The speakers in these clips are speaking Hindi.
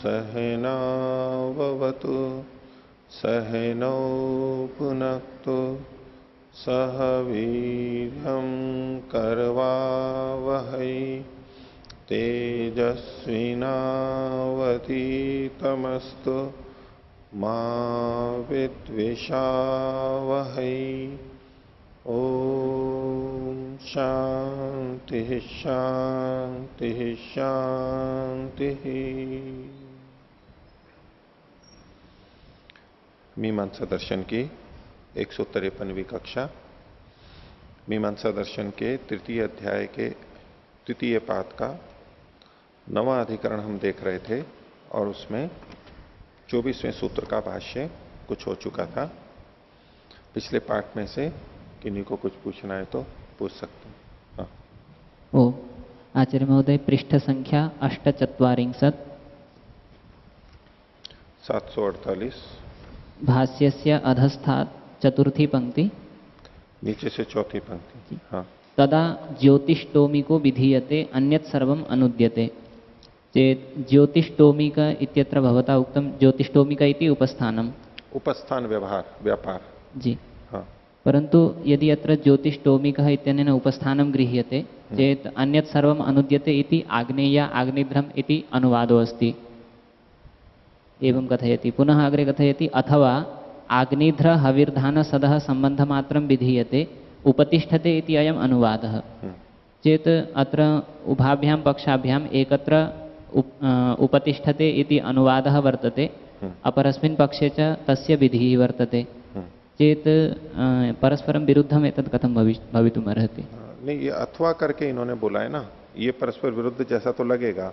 सहनाववतु सहनौ भुनक्तु सह वीर्यं करवावहै तेजस्विनावधीतमस्तु मा विद्विषावहै। ओम शांति शांति शांति। मीमांसा दर्शन की 153वीं कक्षा। मीमांसा दर्शन के तृतीय अध्याय के तृतीय पाद का 9वां अधिकरण हम देख रहे थे और उसमें 24वें सूत्र का भाष्य कुछ हो चुका था। पिछले पाठ में से किन्हीं को कुछ पूछना है तो पूछ सकते हैं। हाँ। ओ आचार्य महोदय, पृष्ठ संख्या 848 748 भाष्यस्य अधस्थात् चतुर्थी पंक्ति, नीचे से चौथी पंक्ति। हाँ। तदा ज्योतिष्टोमिको विधीयते अन्यत् सर्वम् अनुद्यते चेत् ज्योतिष्टोमिक इत्यत्र भवता उक्तं ज्योतिष्टोमिक इति उपस्थानम्। उपस्थान व्यवहार व्यापार जी। हाँ। परंतु यदि अत्र ज्योतिष्टोमिकः इत्यनेन उपस्थानं गृह्यते चेत् अन्यत् सर्वम् अनुद्यते इति आग्नेय आग्निध्रम् इति अनुवादो अस्ति। एवं कथयति। पुनः अग्रे कथयति अथवा आग्निध्र हविर्धान सदः सम्बन्धमात्रं विधीयते उपतिष्ठते इति अयम् अनुवादः। चेत् अत्र उभाभ्यां पक्षाभ्याम् एकत्र उपतिष्ठते इति अनुवादः वर्तते, अपरस्मिन् पक्षे च तस्य विधिः वर्तते। चेत् परस्परं विरुद्धम् एतत् कथं भवितुम् अर्हति? नहीं, ये अथवा करके इन्होंने बोला है ना, ये परस्पर विरुद्ध जैसा तो लगेगा,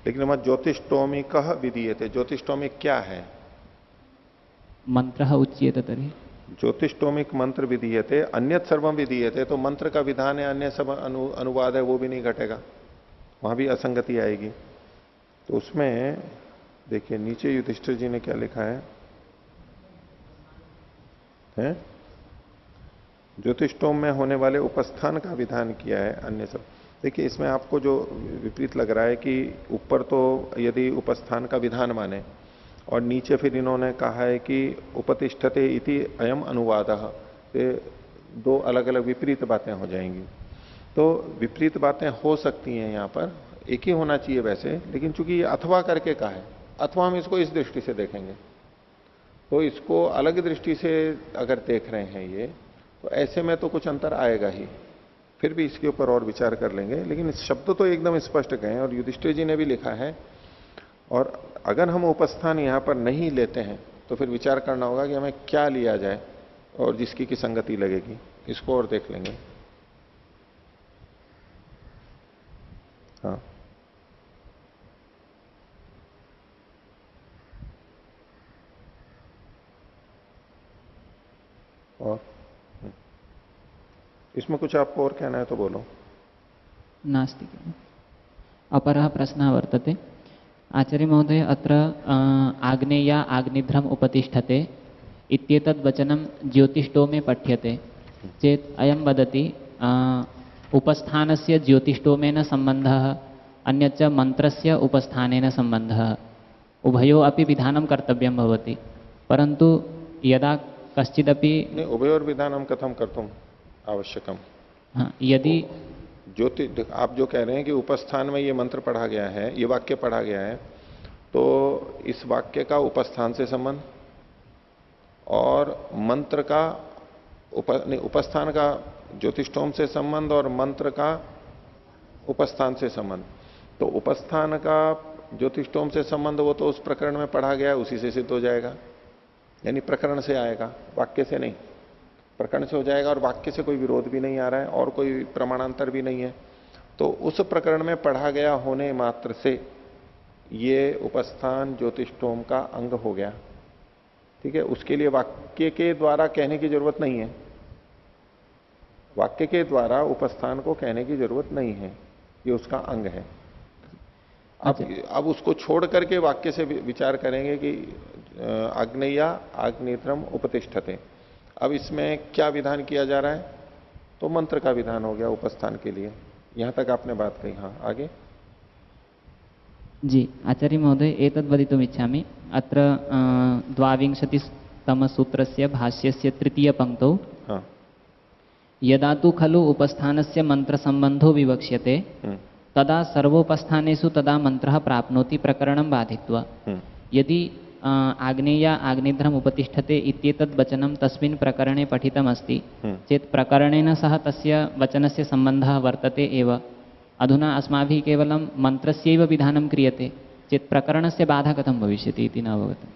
लेकिन वहां ज्योतिष्टोमिकः विधीयते। ज्योतिष्टोमिक क्या है? मंत्रः उच्यते तर्हि ज्योतिष्टोमिक मंत्र विधीयते अन्यत् सर्वम विधीयते, तो मंत्र का विधान है, अन्य सब अनुवाद है, वो भी नहीं घटेगा, वहां भी असंगति आएगी। तो उसमें देखिए नीचे युधिष्ठिर जी ने क्या लिखा है? ज्योतिष्टोम में होने वाले उपस्थान का विधान किया है, अन्य सब। देखिए इसमें आपको जो विपरीत लग रहा है कि ऊपर तो यदि उपस्थान का विधान माने और नीचे फिर इन्होंने कहा है कि उपतिष्ठते इति अयम अनुवादः, दो अलग अलग विपरीत बातें हो जाएंगी। तो विपरीत बातें हो सकती हैं, यहां पर एक ही होना चाहिए वैसे, लेकिन चूंकि ये अथवा करके कहा है, अथवा हम इसको इस दृष्टि से देखेंगे, तो इसको अलग दृष्टि से अगर देख रहे हैं ये, तो ऐसे में तो कुछ अंतर आएगा ही। फिर भी इसके ऊपर और विचार कर लेंगे, लेकिन इस शब्द तो एकदम स्पष्ट कहें और युधिष्ठिर जी ने भी लिखा है। और अगर हम उपस्थान यहां पर नहीं लेते हैं तो फिर विचार करना होगा कि हमें क्या लिया जाए और जिसकी की संगति लगेगी, इसको और देख लेंगे। हाँ। और इसमें कुछ आपको और कहना है तो बोलो। नास्ति। अपरः प्रश्नः वर्तते। आचार्य महोदय, अत्र आग्नेय आग्निध्रम उपतिष्ठते इत्येतद् वचनं ज्योतिष्टोमे पठ्यते चेत् अयं वदति उपस्थानस्य ज्योतिष्टोमेन सम्बन्धः, अन्यच्च मन्त्रस्य उपस्थानेन सम्बन्धः, उभयो अपि विधानं कर्तव्यं भवति। परन्तु यदा कश्चिदपि उभयोर विधानं कथं कर्तुम् आवश्यकम्? हाँ, यदि आप जो कह रहे हैं कि उपस्थान में ये मंत्र पढ़ा गया है, ये वाक्य पढ़ा गया है, तो इस वाक्य का उपस्थान से संबंध और मंत्र का उपस्थान का ज्योतिष्टोम से संबंध और मंत्र का उपस्थान से संबंध। तो उपस्थान का ज्योतिष्टोम से संबंध वो तो उस प्रकरण में पढ़ा गया है, उसी से सिद्ध हो जाएगा, यानी प्रकरण से आएगा, वाक्य से नहीं। प्रकरण से हो जाएगा और वाक्य से कोई विरोध भी नहीं आ रहा है और कोई प्रमाणांतर भी नहीं है, तो उस प्रकरण में पढ़ा गया होने मात्र से ये उपस्थान ज्योतिष्टोम का अंग हो गया। ठीक है, उसके लिए वाक्य के द्वारा कहने की जरूरत नहीं है, वाक्य के द्वारा उपस्थान को कहने की जरूरत नहीं है, ये उसका अंग है। अब उसको छोड़ करके वाक्य से विचार करेंगे कि आग्नेया आग्नेत्रम उपतिष्ठते। अब इसमें क्या विधान किया जा रहा है? तो मंत्र का विधान हो गया उपस्थान के लिए। यहां तक आपने बात कही। हाँ, आगे। जी आचार्य महोदय एतद् वदितुमिच्छामि अत्र द्वाविंशतितमसूत्रस्य भाष्यस्य तृतीयपङ्क्तौ हाँ। यदा तु खलु उपस्थानस्य मन्त्रसम्बन्धो विवक्ष्यते तदा सर्वोपस्थानेषु तदा मन्त्रः प्राप्नोति प्रकरणं बाधित्वा। यदि आग्नेय आग्नेध्रम उपतिष्ठते इत्येतद् वचनं तस्मिन् प्रकरणे पठितमस्ति चेत् प्रकरणेन सह तस्य वचनस्य सम्बन्धः वर्तते एव। अधुना अस्माभिः केवलं मन्त्रस्यैव विधानं क्रियते चेत् प्रकरणस्य बाधा कथं भविष्यति इति न अवगतम्।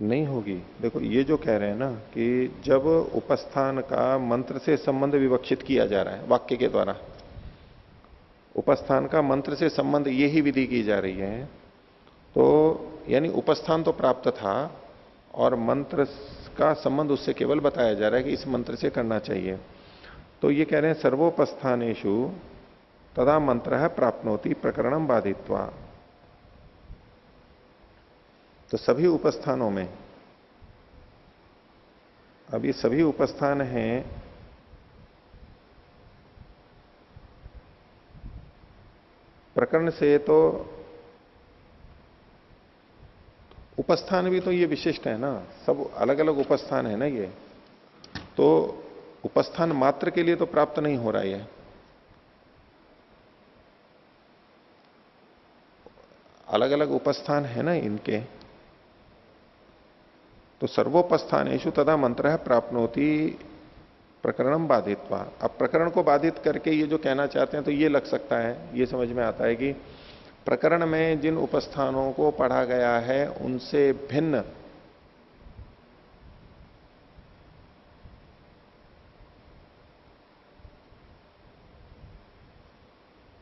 नहीं होगी। देखो ये जो कह रहे हैं ना कि जब उपस्थान का मंत्र से संबंध विवक्षित किया जा रहा है वाक्य के द्वारा, उपस्थान का मंत्र से संबंध ये ही विधि की जा रही है, तो यानी उपस्थान तो प्राप्त था और मंत्र का संबंध उससे केवल बताया जा रहा है कि इस मंत्र से करना चाहिए। तो ये कह रहे हैं सर्वोपस्थानेषु तदा मंत्र प्राप्नोति प्रकरणम बाधित्वा। तो सभी उपस्थानों में, अब ये सभी उपस्थान हैं प्रकरण से, तो उपस्थान भी तो ये विशिष्ट है ना, सब अलग अलग उपस्थान है ना ये, तो उपस्थान मात्र के लिए तो प्राप्त नहीं हो रहा है, अलग अलग उपस्थान है ना इनके। तो सर्वोपस्थानेषु तदा मंत्र प्राप्नोति प्रकरणम बाधित्वा। अब प्रकरण को बाधित करके ये जो कहना चाहते हैं तो ये लग सकता है, ये समझ में आता है कि प्रकरण में जिन उपस्थानों को पढ़ा गया है उनसे भिन्न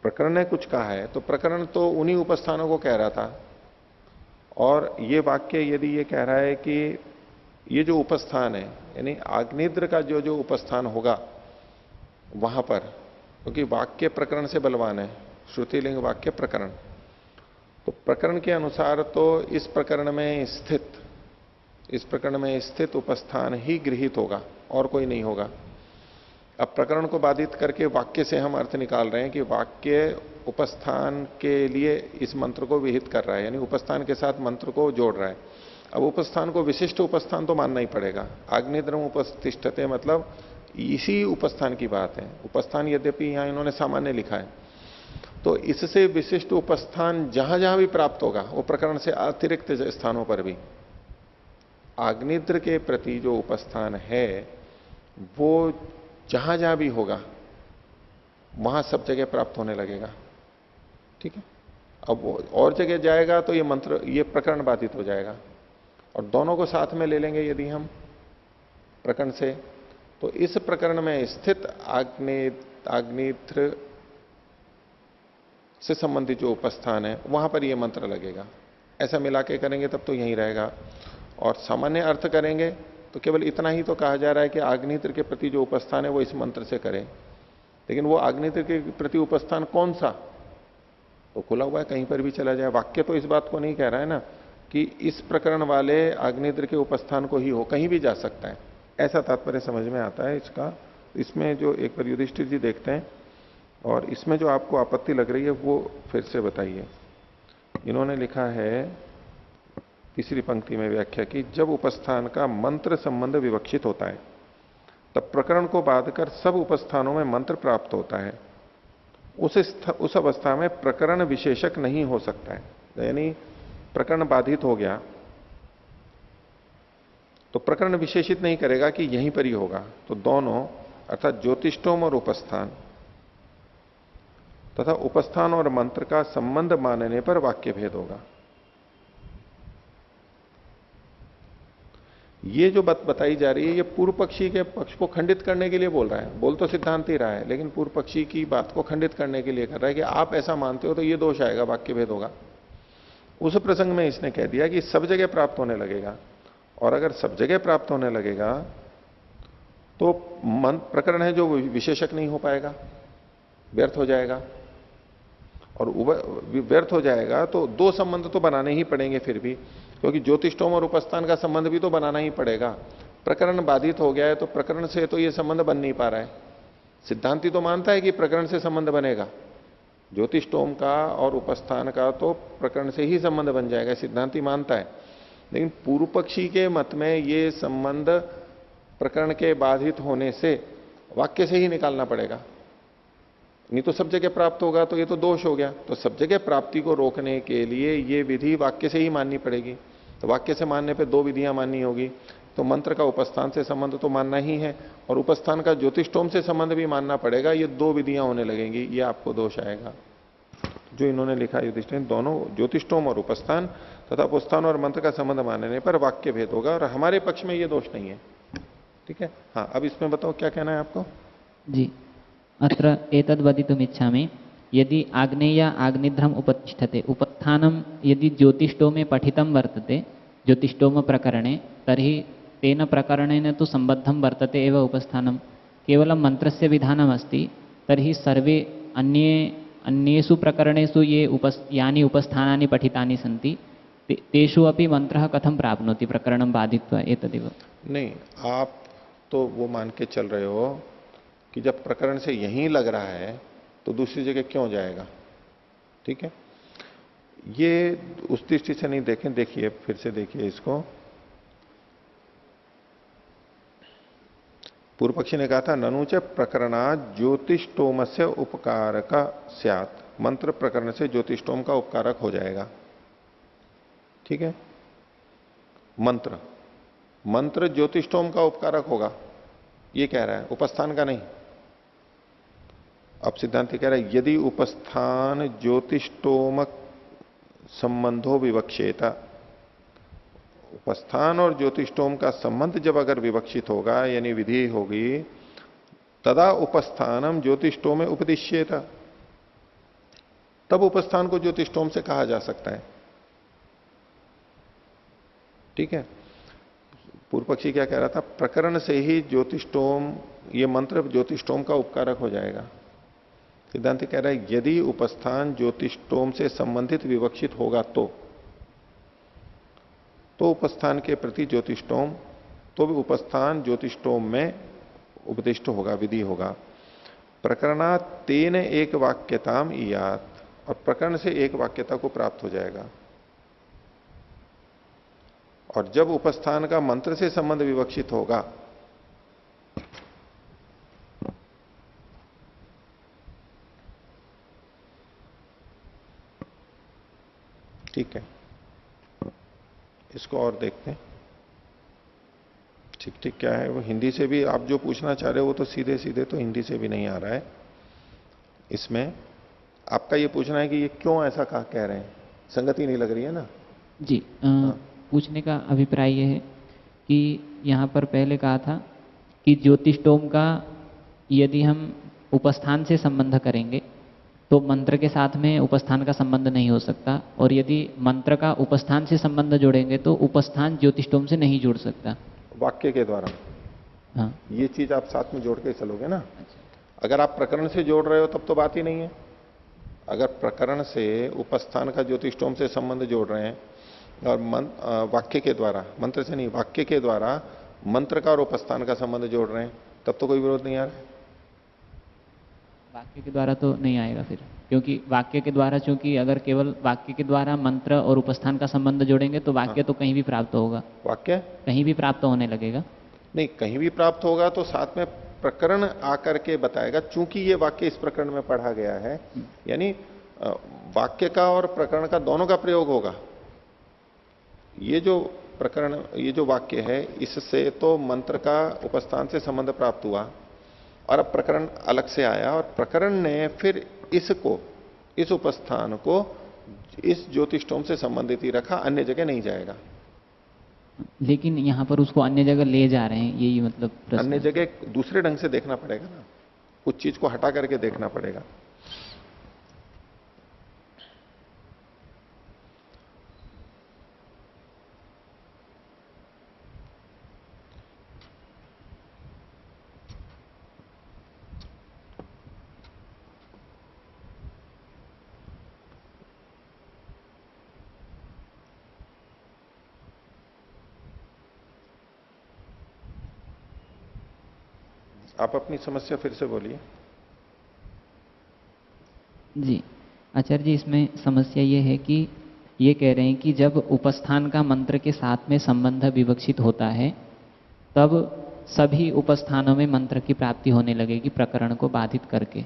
प्रकरण ने कुछ कहा है, तो प्रकरण तो उन्हीं उपस्थानों को कह रहा था। और ये वाक्य यदि ये कह रहा है कि ये जो उपस्थान है यानी आग्नेद्र का जो जो उपस्थान होगा वहां पर, क्योंकि वाक्य प्रकरण से बलवान है, श्रुतिलिंग वाक्य प्रकरण, तो प्रकरण के अनुसार तो इस प्रकरण में स्थित उपस्थान ही गृहीत होगा और कोई नहीं होगा। अब प्रकरण को बाधित करके वाक्य से हम अर्थ निकाल रहे हैं कि वाक्य उपस्थान के लिए इस मंत्र को विहित कर रहा है, यानी उपस्थान के साथ मंत्र को जोड़ रहा है। अब उपस्थान को विशिष्ट उपस्थान तो मानना ही पड़ेगा। आग्नेयद्रम उपस्तिष्ठते मतलब इसी उपस्थान की बात है। उपस्थान यद्यपि यहां इन्होंने सामान्य लिखा है, तो इससे विशिष्ट उपस्थान जहां जहां भी प्राप्त होगा, वो प्रकरण से अतिरिक्त स्थानों पर भी आग्नेयद्र के प्रति जो उपस्थान है वो जहां जहां भी होगा वहां सब जगह प्राप्त होने लगेगा। ठीक है। अब वो और जगह जाएगा तो ये मंत्र, ये प्रकरण बाधित हो जाएगा। और दोनों को साथ में ले लेंगे यदि हम प्रकरण से, तो इस प्रकरण में स्थित आग्नेयद्र से संबंधित जो उपस्थान है वहां पर ये मंत्र लगेगा। ऐसा मिला के करेंगे तब तो यहीं रहेगा। और सामान्य अर्थ करेंगे तो केवल इतना ही तो कहा जा रहा है कि आग्नेयद्र के प्रति जो उपस्थान है वो इस मंत्र से करें, लेकिन वो आग्नेयद्र के प्रति उपस्थान कौन सा, तो खुला हुआ है, कहीं पर भी चला जाए। वाक्य तो इस बात को नहीं कह रहा है ना कि इस प्रकरण वाले आग्नेयद्र के उपस्थान को ही हो, कहीं भी जा सकता है, ऐसा तात्पर्य समझ में आता है इसका। इसमें जो एक बार युधिष्ठिर जी देखते हैं और इसमें जो आपको आपत्ति लग रही है वो फिर से बताइए। इन्होंने लिखा है तीसरी पंक्ति में व्याख्या की, जब उपस्थान का मंत्र संबंध विवक्षित होता है तब प्रकरण को बाधकर सब उपस्थानों में मंत्र प्राप्त होता है। उस अवस्था में प्रकरण विशेषक नहीं हो सकता है। यानी प्रकरण बाधित हो गया तो प्रकरण विशेषित नहीं करेगा कि यहीं पर ही होगा। तो दोनों अर्थात ज्योतिष्टोम और उपस्थान तथा उपस्थान और मंत्र का संबंध मानने पर वाक्य भेद होगा। ये जो बात बताई जा रही है ये पूर्व पक्षी के पक्ष को खंडित करने के लिए बोल रहा है। बोल तो सिद्धांत ही रहा है, लेकिन पूर्व पक्षी की बात को खंडित करने के लिए कर रहा है कि आप ऐसा मानते हो तो ये दोष आएगा, वाक्य भेद होगा। उस प्रसंग में इसने कह दिया कि सब जगह प्राप्त होने लगेगा, और अगर सब जगह प्राप्त होने लगेगा तो प्रकरण है जो विशेषक नहीं हो पाएगा, व्यर्थ हो जाएगा। और व्यर्थ हो जाएगा तो दो संबंध तो बनाने ही पड़ेंगे फिर भी, क्योंकि ज्योतिष्टोम और उपस्थान का संबंध भी तो बनाना ही पड़ेगा। प्रकरण बाधित हो गया है तो प्रकरण से तो ये संबंध बन नहीं पा रहा है। सिद्धांति तो मानता है कि प्रकरण से संबंध बनेगा, ज्योतिष्टोम का और उपस्थान का तो प्रकरण से ही संबंध बन जाएगा, सिद्धांति मानता है। लेकिन पूर्व पक्षी के मत में ये संबंध प्रकरण के बाधित होने से वाक्य से ही निकालना पड़ेगा, नहीं तो सब जगह प्राप्त होगा तो ये तो दोष हो गया। तो सब जगह प्राप्ति को रोकने के लिए ये विधि वाक्य से ही माननी पड़ेगी। तो वाक्य से मानने पे दो विधियां माननी होगी। तो मंत्र का उपस्थान से संबंध तो मानना ही है, और उपस्थान का ज्योतिष्टोम से संबंध भी मानना पड़ेगा। ये दो विधियां होने लगेंगी, ये आपको दोष आएगा। जो इन्होंने लिखा युधिष्ठिर, दोनों ज्योतिष्टोम और उपस्थान तथा उपस्थान और मंत्र का संबंध मानने पर वाक्य भेद होगा, और हमारे पक्ष में ये दोष नहीं है। ठीक है, हाँ अब इसमें बताओ क्या कहना है आपको। जी, अत्र एतद् वदितुमिच्छामि, यदि आग्नेय आग्निध्रम उपतिष्ठते उपत्थानं यदि ज्योतिष्टोमे पठितं वर्तते ज्योतिष्टोम प्रकरणे, तर्हि तेन प्रकरणेन तु सम्बद्धं वर्तते एव उपस्थानं। केवलं मन्त्रस्य विधानमस्ति, तर्हि सर्वे अन्येषु प्रकरणेषु यानि उपस्थानानि पठितानि सन्ति तेषु अपि मंत्रः कथं प्राप्नोति प्रकरणं बाधित्वा, एतदेव। नहीं, आप तो वो मान के चल रहे हो कि जब प्रकरण से यहीं लग रहा है तो दूसरी जगह क्यों जाएगा। ठीक है, ये उस दृष्टि से नहीं देखें। देखिए, फिर से देखिए इसको। पूर्व पक्षी ने कहा था ननुच प्रकरणात् ज्योतिष्टोम से उपकारक स्यात्, मंत्र प्रकरण से ज्योतिष्टोम का उपकारक हो जाएगा। ठीक है, मंत्र ज्योतिष्टोम का उपकारक होगा, ये कह रहा है, उपस्थान का नहीं। अब सिद्धांत कह रहा है यदि उपस्थान ज्योतिष्टोम संबंधो विवक्षेता, उपस्थान और ज्योतिष्टोम का संबंध जब अगर विवक्षित होगा यानी विधि होगी, तदा उपस्थानम ज्योतिष्टोम में उपदिश्येता, तब उपस्थान को ज्योतिष्टोम से कहा जा सकता है। ठीक है, पूर्व पक्षी क्या कह रहा था, प्रकरण से ही ज्योतिष्टोम, ये मंत्र ज्योतिष्टोम का उपकारक हो जाएगा। सिद्धांत कह रहा है यदि उपस्थान ज्योतिष्टोम से संबंधित विवक्षित होगा तो उपस्थान के प्रति ज्योतिष्टोम, तो भी उपस्थान ज्योतिष्टोम में उपदिष्ट होगा, विधि होगा। प्रकरणात् तेन एक वाक्यताम इयात, और प्रकरण से एक वाक्यता को प्राप्त हो जाएगा। और जब उपस्थान का मंत्र से संबंध विवक्षित होगा ठीक है, इसको और देखते हैं। ठीक ठीक क्या है वो, हिंदी से भी आप जो पूछना चाह रहे हो वो तो सीधे सीधे तो हिंदी से भी नहीं आ रहा है। इसमें आपका ये पूछना है कि ये क्यों ऐसा कह रहे हैं, संगति नहीं लग रही है ना। जी, पूछने का अभिप्राय यह है कि यहाँ पर पहले कहा था कि ज्योतिष्टोम का यदि हम उपस्थान से संबंध करेंगे तो मंत्र के साथ में उपस्थान का संबंध नहीं हो सकता, और यदि मंत्र का उपस्थान से संबंध जोड़ेंगे तो उपस्थान ज्योतिष्टोम से नहीं जुड़ सकता वाक्य के द्वारा। हाँ, ये चीज आप साथ में जोड़ के चलोगे ना। अगर आप प्रकरण से जोड़ रहे हो तब तो बात ही नहीं है। अगर प्रकरण से उपस्थान का ज्योतिष्टोम से संबंध जोड़ रहे हैं और वाक्य के द्वारा, मंत्र से नहीं वाक्य के द्वारा मंत्र का और उपस्थान का संबंध जोड़ रहे हैं, तब तो कोई विरोध नहीं आ रहा है। वाक्य के द्वारा तो नहीं आएगा फिर, क्योंकि वाक्य के द्वारा, चूंकि अगर केवल वाक्य के द्वारा मंत्र और उपस्थान का संबंध जोड़ेंगे तो वाक्य तो कहीं भी प्राप्त होगा, वाक्य कहीं भी प्राप्त होने लगेगा। नहीं, कहीं भी प्राप्त होगा तो साथ में प्रकरण आकर के बताएगा, चूंकि ये वाक्य इस प्रकरण में पढ़ा गया है, यानी वाक्य का और प्रकरण का दोनों का प्रयोग होगा। ये जो प्रकरण, ये जो वाक्य है, इससे तो मंत्र का उपस्थान से संबंध प्राप्त हुआ, और अब प्रकरण अलग से आया और प्रकरण ने फिर इसको, इस उपस्थान को इस ज्योतिष्टोम से संबंधित ही रखा, अन्य जगह नहीं जाएगा। लेकिन यहाँ पर उसको अन्य जगह ले जा रहे हैं, यही मतलब प्रश्न। अन्य जगह दूसरे ढंग से देखना पड़ेगा ना, कुछ चीज को हटा करके देखना पड़ेगा। आप अपनी समस्या फिर से बोलिए। जी, आचार्य जी, इसमें समस्या ये है कि ये कह रहे हैं कि जब उपस्थान का मंत्र के साथ में संबंध विवक्षित होता है तब सभी उपस्थानों में मंत्र की प्राप्ति होने लगेगी प्रकरण को बाधित करके।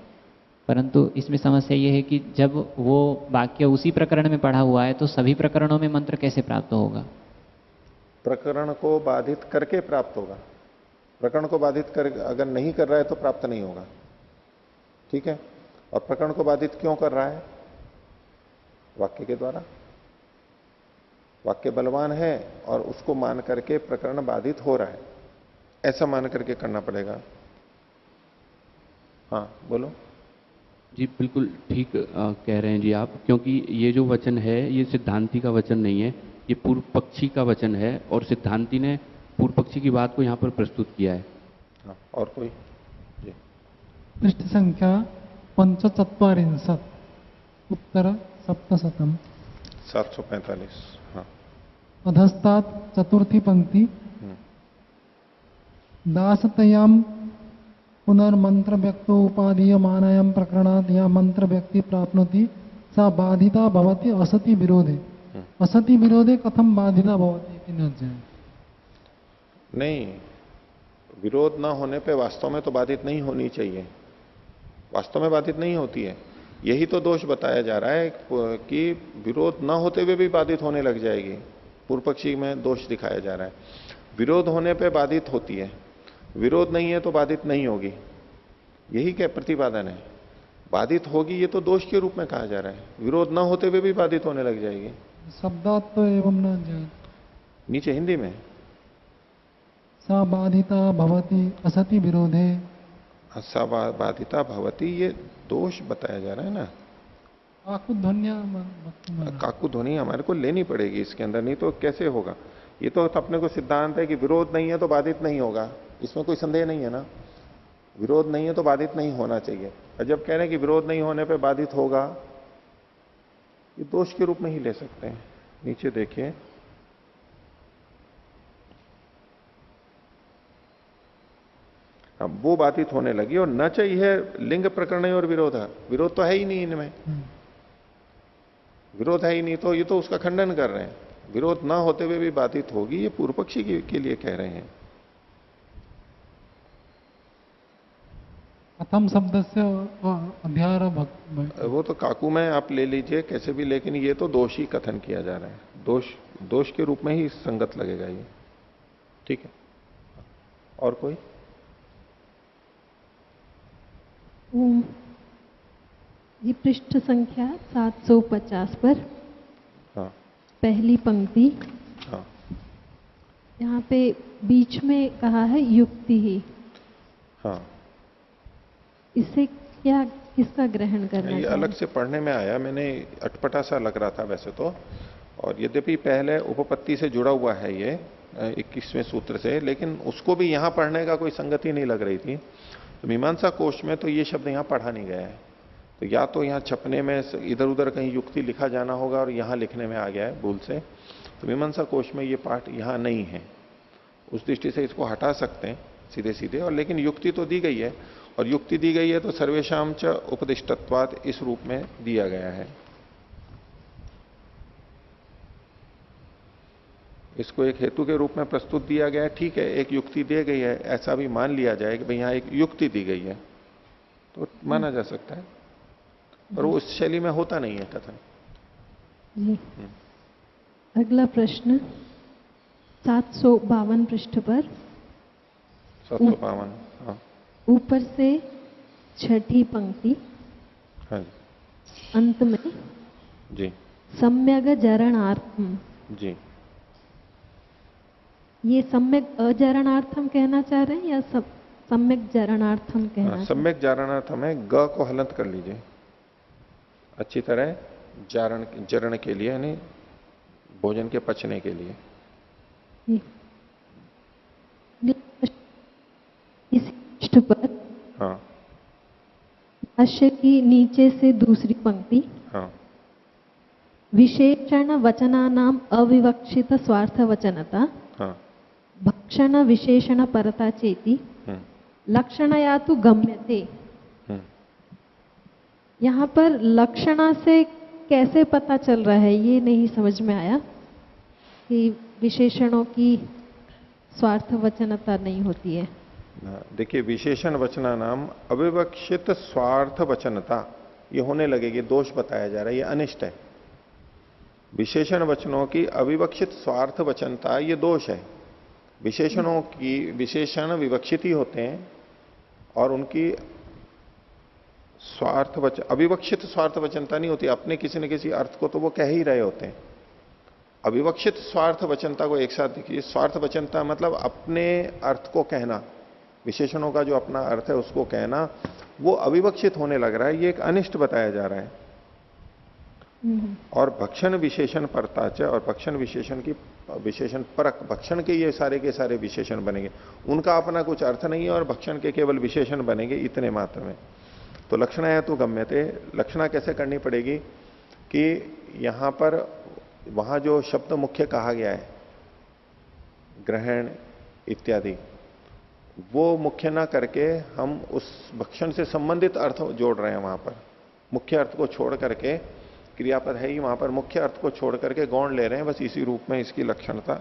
परंतु इसमें समस्या ये है कि जब वो वाक्य उसी प्रकरण में पढ़ा हुआ है तो सभी प्रकरणों में मंत्र कैसे प्राप्त होगा? प्रकरण को बाधित करके प्राप्त होगा। प्रकरण को बाधित कर अगर नहीं कर रहा है तो प्राप्त नहीं होगा। ठीक है। और प्रकरण को बाधित क्यों कर रहा है? वाक्य के द्वारा। वाक्य बलवान है और उसको मान करके प्रकरण बाधित हो रहा है, ऐसा मान करके करना पड़ेगा। हाँ बोलो। जी बिल्कुल ठीक कह रहे हैं जी आप, क्योंकि ये जो वचन है ये सिद्धांति का वचन नहीं है, ये पूर्व पक्षी का वचन है और सिद्धांति ने पूर्व पक्षी की बात को यहाँ पर प्रस्तुत किया है। हाँ, और कोई? जी। पृष्ठ संख्या 45 उत्तर 700 745। हाँ। अधस्तात् चतुर्थी पंक्ति दासतयाम पुनर्मंत्र व्यक्तो उपादीयमानायाम प्रकरणात् या मंत्र व्यक्ति प्राप्नोति सा बाधिता भवति असति विरोधे। असति विरोधे कथम बाधिता भवति इति न जाने। नहीं, विरोध ना होने पे वास्तव में तो बाधित नहीं होनी चाहिए। वास्तव में बाधित नहीं होती है। यही तो दोष बताया जा रहा है कि विरोध ना होते हुए भी बाधित होने लग जाएगी। पूर्व पक्षी में दोष दिखाया जा रहा है। विरोध होने पे बाधित होती है, विरोध नहीं है तो बाधित नहीं होगी। यही क्या प्रतिपादन है? बाधित होगी ये तो दोष के रूप में कहा जा रहा है। विरोध ना होते हुए भी बाधित होने लग जाएगी। शब्दात् तो एवं न जाने। नीचे हिंदी में सा बाधिता भवति असति विरोधे। सा बाधिता भवती, ये दोष बताया जा रहा है ना। काकु ध्वनिया काकु ध्वनि हमारे को लेनी पड़ेगी इसके अंदर, नहीं तो कैसे होगा? ये तो अपने को सिद्धांत है कि विरोध नहीं है तो बाधित नहीं होगा, इसमें कोई संदेह नहीं है ना। विरोध नहीं है तो बाधित नहीं होना चाहिए। और जब कह रहे हैं कि विरोध नहीं होने पे बाधित होगा, ये दोष के रूप में ही ले सकते हैं। नीचे देखिए, अब वो बाधित होने लगी और न चाहिए लिंग प्रकरण और विरोध। विरोध तो है ही नहीं इनमें, विरोध है ही नहीं, तो ये तो उसका खंडन कर रहे हैं। विरोध ना होते हुए भी बाधित होगी, ये पूर्व पक्षी के लिए कह रहे हैं। कथम शब्द से अध्यार वो तो काकू में आप ले लीजिए कैसे भी, लेकिन ये तो दोष ही कथन किया जा रहा है। दोष के रूप में ही संगत लगेगा ये। ठीक है, और कोई? ये पृष्ठ संख्या 750 पर हाँ। पहली पंक्ति। हाँ। यहाँ पे बीच में कहा है युक्ति ही। हाँ। इससे क्या, किसका ग्रहण करना? ये अलग से पढ़ने में आया, मैंने अटपटा सा लग रहा था वैसे तो। और यद्यपि पहले उपपत्ति से जुड़ा हुआ है ये 21वें सूत्र से, लेकिन उसको भी यहां पढ़ने का कोई संगति नहीं लग रही थी। तो मीमांसा कोश में तो ये शब्द यहां पढ़ा नहीं गया है। तो या तो यहाँ छपने में इधर उधर कहीं युक्ति लिखा जाना होगा और यहाँ लिखने में आ गया है भूल से। तो मीमांसा कोश में ये पाठ यहाँ नहीं है। उस दृष्टि से इसको हटा सकते हैं सीधे सीधे। और लेकिन युक्ति तो दी गई है, और युक्ति दी गई है तो सर्वेशाम च उपदिष्टत्वात् इस रूप में दिया गया है। इसको एक हेतु के रूप में प्रस्तुत दिया गया है, ठीक है। एक युक्ति दी गई है, ऐसा भी मान लिया जाए कि भाई यहाँ एक युक्ति दी गई है, तो माना जा सकता है। पर वो उस शैली में होता नहीं है कथन। जी। अगला प्रश्न 752 पृष्ठ पर। 752। हाँ। ऊपर से छठी पंक्ति। हाँ जी। अंत में जी। सम्यग जरणार्थम। जी। ये सम्यक अजरणार्थम कहना चाह रहे हैं या सम्यक जरणार्थम कहना? सम्यक जारणार्थम है। ग को हलंत कर लीजिए अच्छी तरह, जरण के लिए, यानी भोजन के पचने के लिए। इस पृष्ठ पर हाँ। भाष्य की नीचे से दूसरी पंक्ति। हाँ। विशेषण वचनानाम अविवक्षित स्वार्थ वचनता। हाँ। भक्षण विशेषण परता चेति लक्षणया तु गम्यते। यहाँ पर लक्षणा से कैसे पता चल रहा है ये नहीं समझ में आया कि विशेषणों की स्वार्थ वचनता नहीं होती है। देखिए, विशेषण वचना नाम अविवक्षित स्वार्थ वचनता ये होने लगेगी, दोष बताया जा रहा है, ये अनिष्ट है। विशेषण वचनों की अविवक्षित स्वार्थ वचनता ये दोष है। विशेषणों की विशेषण विवक्षित ही होते हैं और उनकी स्वार्थ वचन अविवक्षित स्वार्थ वचनता नहीं होती। अपने किसी न किसी अर्थ को तो वो कह ही रहे होते हैं। अविवक्षित स्वार्थ वचनता को एक साथ देखिए। स्वार्थ वचनता मतलब अपने अर्थ को कहना, विशेषणों का जो अपना अर्थ है उसको कहना, वो अविवक्षित होने लग रहा है, ये एक अनिष्ट बताया जा रहा है। और भक्षण विशेषण परताच, और भक्षण विशेषण की विशेषण परक, भक्षण के ये सारे के सारे विशेषण बनेंगे, उनका अपना कुछ अर्थ नहीं है और भक्षण के केवल विशेषण बनेंगे इतने मात्र में। तो लक्षणा है तो गम्यते, लक्षणा कैसे करनी पड़ेगी कि यहां पर वहां जो शब्द मुख्य कहा गया है, ग्रहण इत्यादि, वो मुख्य ना करके हम उस भक्षण से संबंधित अर्थ जोड़ रहे हैं। वहां पर मुख्य अर्थ को छोड़ करके, क्रियापद है ही वहां पर, मुख्य अर्थ को छोड़ करके गौण ले रहे हैं। बस इसी रूप में इसकी लक्षणता,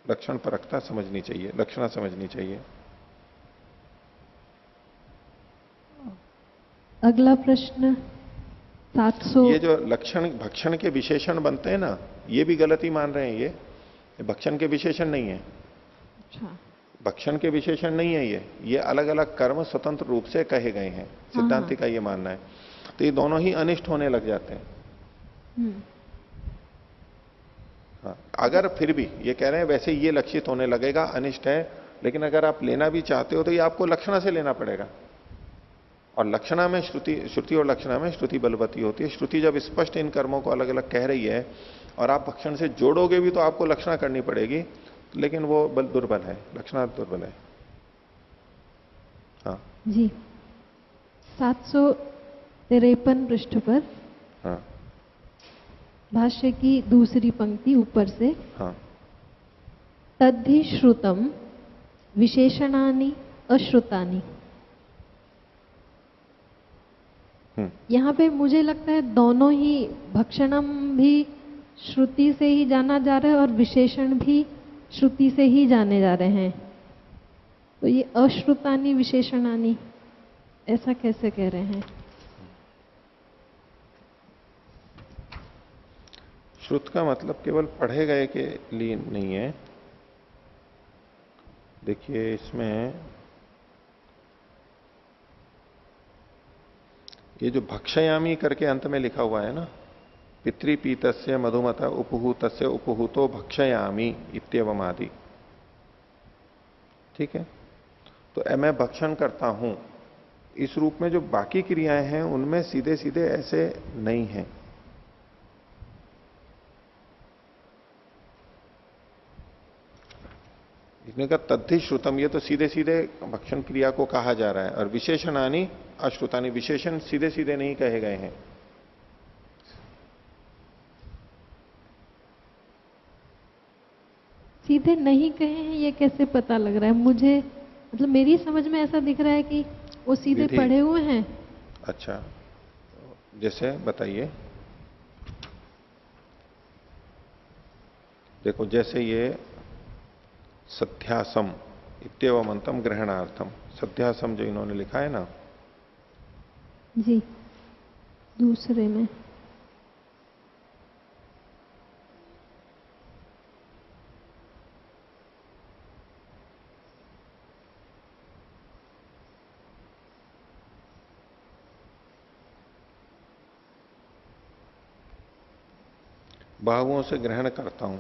लक्षण परकता समझनी चाहिए, लक्षणा समझनी चाहिए। अगला प्रश्न 700। ये जो लक्षण भक्षण के विशेषण बनते हैं ना, ये भी गलती मान रहे हैं। ये भक्षण के विशेषण नहीं है। अच्छा, भक्षण के विशेषण नहीं है ये अलग अलग कर्म स्वतंत्र रूप से कहे गए हैं। सिद्धांति का ये मानना है। तो ये दोनों ही अनिष्ट होने लग जाते हैं। हाँ, अगर फिर भी ये कह रहे हैं वैसे ये लक्षित होने लगेगा, अनिष्ट है, लेकिन अगर आप लेना भी चाहते हो तो ये आपको लक्षणा से लेना पड़ेगा। और लक्षणा में श्रुति और लक्षणा में श्रुति बलवती होती है। श्रुति जब स्पष्ट इन कर्मों को अलग अलग कह रही है और आप भक्षण से जोड़ोगे भी तो आपको लक्षणा करनी पड़ेगी, लेकिन वो बल दुर्बल है, लक्षणा दुर्बल है। हाँ जी, 753 पृष्ठ पर हाँ भाष्य की दूसरी पंक्ति ऊपर से, हाँ, तद्धि श्रुतम विशेषणानि अश्रुतानि। यहाँ पे मुझे लगता है दोनों ही, भक्षणम भी श्रुति से ही जाना जा रहा है और विशेषण भी श्रुति से ही जाने जा रहे हैं। तो ये अश्रुतानि विशेषणानि ऐसा कैसे कह रहे हैं? श्रुत का मतलब केवल पढ़े गए के लिए नहीं है। देखिए इसमें ये जो भक्षयामी करके अंत में लिखा हुआ है ना, पितृपीतस्य मधुमता उपहूतस्य उपहूतो भक्षयामी इत्यवम आदि, ठीक है। तो मैं भक्षण करता हूं, इस रूप में जो बाकी क्रियाएं हैं उनमें सीधे सीधे ऐसे नहीं है। इसने कहा तद्धि श्रुतम, ये तो सीधे सीधे भक्षण क्रिया को कहा जा रहा है। और विशेषणानि अश्रुतानि, विशेषण सीधे सीधे नहीं कहे गए हैं। सीधे नहीं कहे हैं ये कैसे पता लग रहा है मुझे? मतलब मेरी समझ में ऐसा दिख रहा है कि वो सीधे पढ़े हुए हैं। अच्छा, जैसे बताइए। देखो जैसे ये सध्यासम इत्यवमंतम ग्रहणार्थम, सध्यासम जो इन्होंने लिखा है ना जी, दूसरे में बाहुओं से ग्रहण करता हूं।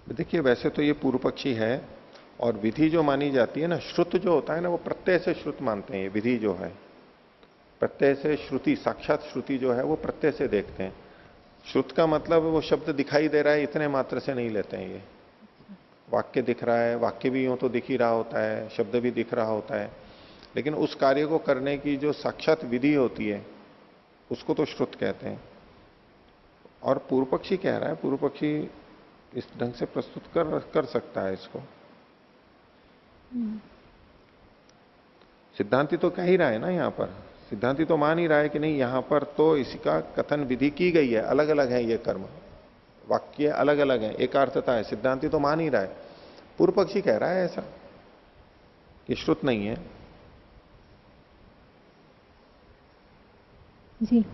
देखिए वैसे तो ये पूर्व पक्षी है और विधि जो मानी जाती है ना, श्रुत जो होता है ना, वो प्रत्यय से श्रुत मानते हैं। ये विधि जो है प्रत्यय से श्रुति, साक्षात श्रुति जो है वो प्रत्यय से देखते हैं। श्रुत का मतलब वो शब्द दिखाई दे रहा है इतने मात्र से नहीं लेते हैं। ये वाक्य दिख रहा है, वाक्य भी यूं तो दिख ही रहा होता है, शब्द भी दिख रहा होता है, लेकिन उस कार्य को करने की जो साक्षात विधि होती है उसको तो श्रुत कहते हैं। और पूर्व पक्षी कह रहा है, पूर्व पक्षी इस ढंग से प्रस्तुत कर सकता है इसको। सिद्धांति तो कह ही रहा है ना यहां पर, सिद्धांति तो मान ही रहा है कि नहीं यहां पर तो इसका कथन विधि की गई है, अलग अलग है ये कर्म, वाक्य अलग अलग है, एकार्थता है, सिद्धांति तो मान ही रहा है। पूर्व पक्षी कह रहा है ऐसा, ये श्रुत नहीं है। जी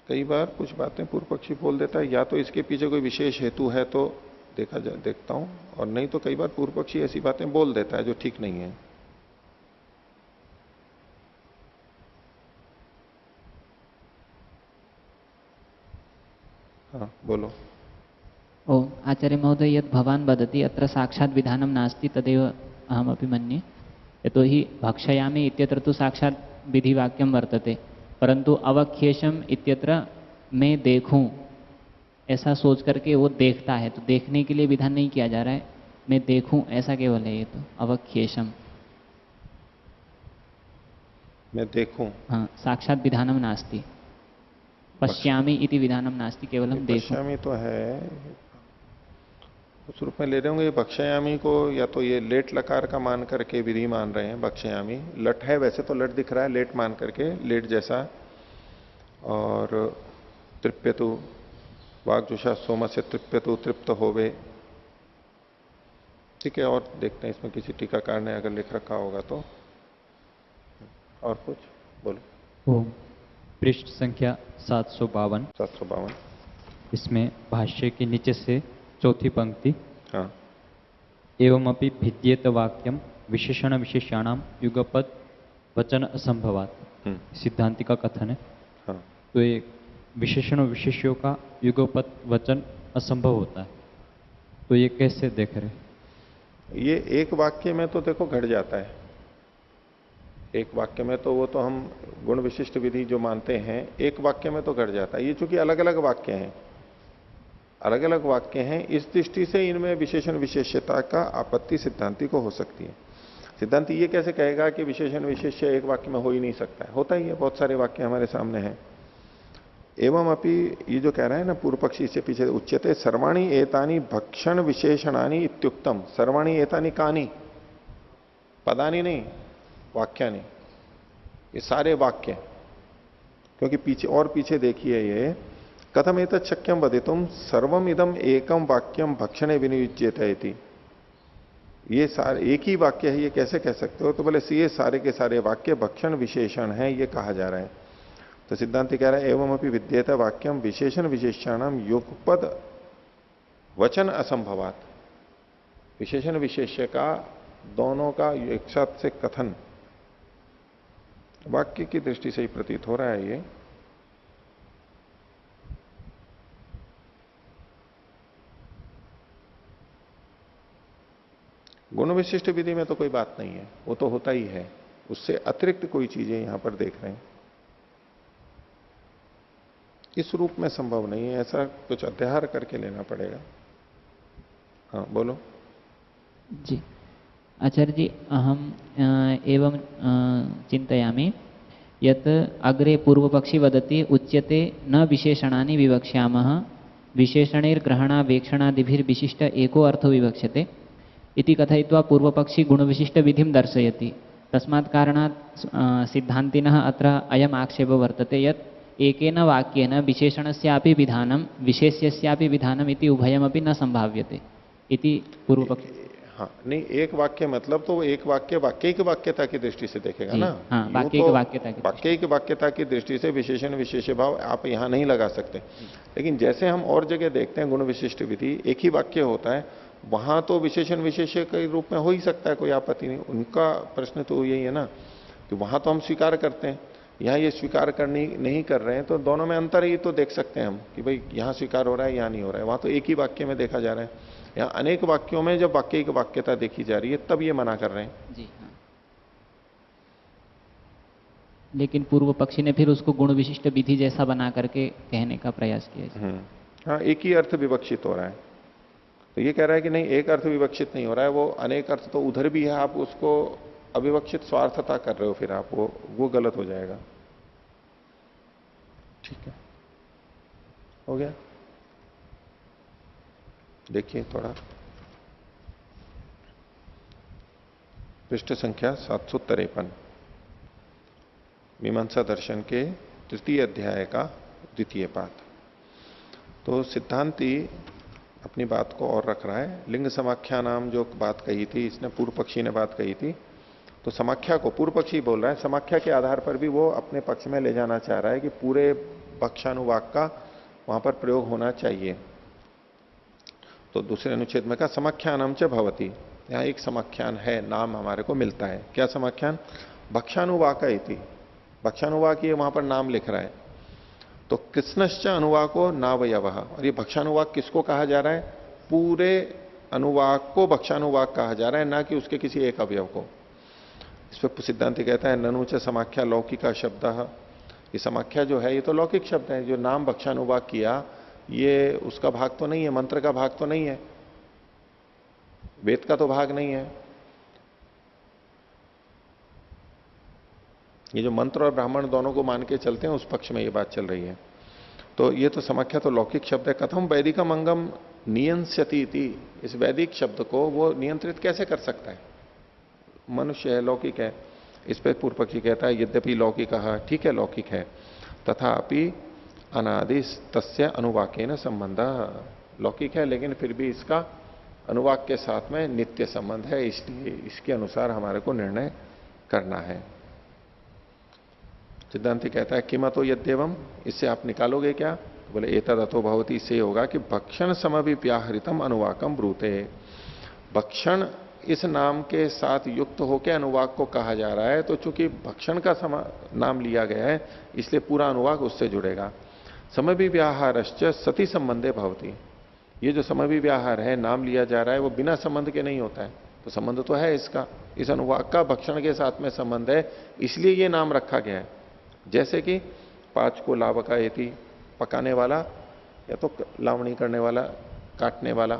कई बार कुछ बातें पूर्व पक्षी बोल देता है, या तो इसके पीछे कोई विशेष हेतु है तो देखता हूं, और नहीं तो कई बार पूर्व पक्षी ऐसी बातें बोल देता है जो ठीक नहीं है। हाँ बोलो। ओ आचार्य महोदय, यत् भवान् वदति अत्र साक्षात् विधानं नास्ति तदेव अहमपि मन्ये। यतोहि भक्षयामि इत्यत्र तु साक्षात् विधिवाक्यं वर्तते, परंतु अवख्येशम इत्यत्र मैं देखूं ऐसा सोच करके वो देखता है, तो देखने के लिए विधान नहीं किया जा रहा है, मैं देखूं ऐसा केवल है ये तो अवख्येशम। मैं देखूं, हाँ, साक्षात विधानम नास्ति, पश्यामि इति विधानम नास्ति, केवलम देखूं। पश्यामि तो है, उस रूप में ले रहे होंगे। ये भक्षयामी को या तो ये लेट लकार का मान करके विधि मान रहे हैं, भक्षयामी लट है, वैसे तो लट दिख रहा है, लेट मान करके लेट जैसा। और तृप्यतु वाग्जुषा सोम से तृप्यतु तृप्त होवे, ठीक है। और देखते हैं इसमें किसी टीकाकार ने अगर लिख रखा होगा तो। और कुछ बोलो। ओम। पृष्ठ संख्या 752। 752। इसमें भाष्य के नीचे से चौथी पंक्ति। हाँ। एवमपि भिद्येत वाक्यम विशेषण विशेषाणाम युगपद वचन असंभवात। सिद्धांति का कथन है। हाँ। तो ये विशेषण विशेषों का युगपद वचन असंभव होता है, तो ये कैसे देख रहे? ये एक वाक्य में तो देखो घट जाता है, एक वाक्य में तो वो तो हम गुण विशिष्ट विधि जो मानते हैं एक वाक्य में तो घट जाता है। ये चूंकि अलग अलग वाक्य हैं, अलग अलग वाक्य हैं, इस दृष्टि से इनमें विशेषण विशेष्यता का आपत्ति सिद्धांति को हो सकती है। सिद्धांति ये कैसे कहेगा कि विशेषण विशेष्य एक वाक्य में हो ही नहीं सकता है? होता ही है, बहुत सारे वाक्य हमारे सामने हैं। एवं अपि ये जो कह रहा है ना पूर्व पक्षी, इससे पीछे उच्यते सर्वाणी एतानी भक्षण विशेषणानी इत्युक्तम। सर्वाणी एतानी कानी, पदानी नहीं, वाक्यानी, ये सारे वाक्य। क्योंकि पीछे और पीछे देखिए, ये कथम एतत् शक्यम वदितुम सर्वम इदम एकम वाक्यम भक्षणे विनियुज्यते इति। ये सारे एक ही वाक्य है, ये कैसे कह सकते हो? तो बोले ये सारे के सारे वाक्य भक्षण विशेषण है, ये कहा जा रहा है। तो सिद्धांत कह रहा है एवं अपि विद्येत वाक्यम विशेषण विशेषाणाम युगपद वचन असंभवात। विशेषण विशेष्य का दोनों का एक साथ से कथन वाक्य की दृष्टि से ही प्रतीत हो रहा है। ये गुण विशिष्ट विधि में तो कोई बात नहीं है, वो तो होता ही है, उससे अतिरिक्त कोई चीजें यहां पर देख रहे हैं, इस रूप में संभव नहीं है, ऐसा कुछ अध्याहार करके लेना पड़ेगा। हाँ बोलो। जी आचार्य जी, अहम एवं चिंतयामि यत् अग्रे पूर्वपक्षी वदति उच्यते न विशेषणानि विवक्ष्यामः विशेषणैर्ग्रहणावेक्षणादिभिर्विशिष्ट एको अर्थो विवक्ष्यते इति कथयित्वा पूर्वपक्षी गुणविशिष्टविधिं दर्शयति। तस्मात् कारणात् सिद्धान्तिनः अत्र अयम् आक्षेपो वर्तते यत् एकेन वाक्येन विशेषणस्यापि विधानं विशेष्यस्यापि विधानम् इति उभयमपि न संभाव्यते इति पूर्वपक्षी। हाँ नहीं, एक वाक्य मतलब तो एक वाक्य वाक्य की वाक्यता की दृष्टि से देखेगा ना। हाँ, वाक्य की वाक्यता की दृष्टि से विशेषण विशेष भाव आप यहां नहीं लगा सकते। लेकिन जैसे हम और जगह देखते हैं गुण विशिष्ट विधि, एक ही वाक्य होता है, वहां तो विशेषण विशेष्य के रूप में हो ही सकता है, कोई आपत्ति नहीं। उनका प्रश्न तो यही है ना कि वहां तो हम स्वीकार करते हैं, यहाँ ये स्वीकार करनी नहीं कर रहे हैं, तो दोनों में अंतर ही तो देख सकते हैं हम कि भाई यहाँ स्वीकार हो रहा है, यहाँ नहीं हो रहा है। वहां तो एक ही वाक्य में देखा जा रहा है, यहाँ अनेक वाक्यों में जब वाक्य की वाक्यता देखी जा रही है तब ये मना कर रहे हैं। जी हाँ। लेकिन पूर्व पक्षी ने फिर उसको गुण विशिष्ट विधि जैसा बना करके कहने का प्रयास किया। हाँ, एक ही अर्थ विवक्षित हो रहा है। तो ये कह रहा है कि नहीं, एक अर्थ विवक्षित नहीं हो रहा है, वो अनेक अर्थ तो उधर भी है, आप उसको अविवक्षित स्वार्थता कर रहे हो, फिर आप वो गलत हो जाएगा। ठीक है, हो गया। देखिए थोड़ा, पृष्ठ संख्या 753, मीमांसा दर्शन के तृतीय अध्याय का द्वितीय पाठ। तो सिद्धांती अपनी बात को और रख रहा है। लिंग समाख्या नाम जो बात कही थी, इसने पूर्व पक्षी ने बात कही थी, तो समाख्या को पूर्व पक्षी बोल रहा है, समाख्या के आधार पर भी वो अपने पक्ष में ले जाना चाह रहा है कि पूरे भक्षानुवाक का वहां पर प्रयोग होना चाहिए। तो दूसरे अनुच्छेद में कहा समाख्यानम च भवति, यहां एक समाख्यान है, नाम हमारे को मिलता है। क्या समाख्यान? भक्षानुवाक इति, भक्षानुवाक ये वहां पर नाम लिख रहा है। तो कृष्णश्च अनुवाको नावयवः, और ये भक्षानुवाक किसको कहा जा रहा है? पूरे अनुवाक को भक्षानुवाक कहा जा रहा है, ना कि उसके किसी एक अवयव को। इस पर सिद्धांति कहता है ननु च समाख्या लौकिका शब्द, ये समाख्या जो है ये तो लौकिक शब्द है। जो नाम भक्षानुवाक किया ये उसका भाग तो नहीं है, मंत्र का भाग तो नहीं है, वेद का तो भाग नहीं है। ये जो मंत्र और ब्राह्मण दोनों को मान के चलते हैं उस पक्ष में ये बात चल रही है। तो ये तो समाख्या तो लौकिक शब्द है। कथम वैदिकम अंगम नियंस्यति इति, इस वैदिक शब्द को वो नियंत्रित कैसे कर सकता है? मनुष्य है, लौकिक है। इस पर पूर्व पक्षी कहता है यद्यपि लौकिक, ठीक है लौकिक है, तथापि अनादि तस्य अनुवाकेन संबंध, लौकिक है लेकिन फिर भी इसका अनुवाक के साथ में नित्य संबंध है, इसलिए इसके अनुसार हमारे को निर्णय करना है। सिद्धांति कहता है किमतो यद्यवम, इससे आप निकालोगे क्या? तो बोले एतद अतो भवति, इससे होगा कि भक्षण समभिव्याहृतम अनुवाकम ब्रूते, भक्षण इस नाम के साथ युक्त होकर अनुवाक को कहा जा रहा है, तो चूंकि भक्षण का नाम लिया गया है इसलिए पूरा अनुवाक उससे जुड़ेगा। समभिव्याहारश्च सती संबंधे भवति, ये जो समभिव्याहार है, नाम लिया जा रहा है, वो बिना संबंध के नहीं होता है, तो संबंध तो है इसका, इस अनुवाक का भक्षण के साथ में संबंध है, इसलिए ये नाम रखा गया है। जैसे कि पांच को लावका एति, पकाने वाला या तो लावणी करने वाला, काटने वाला।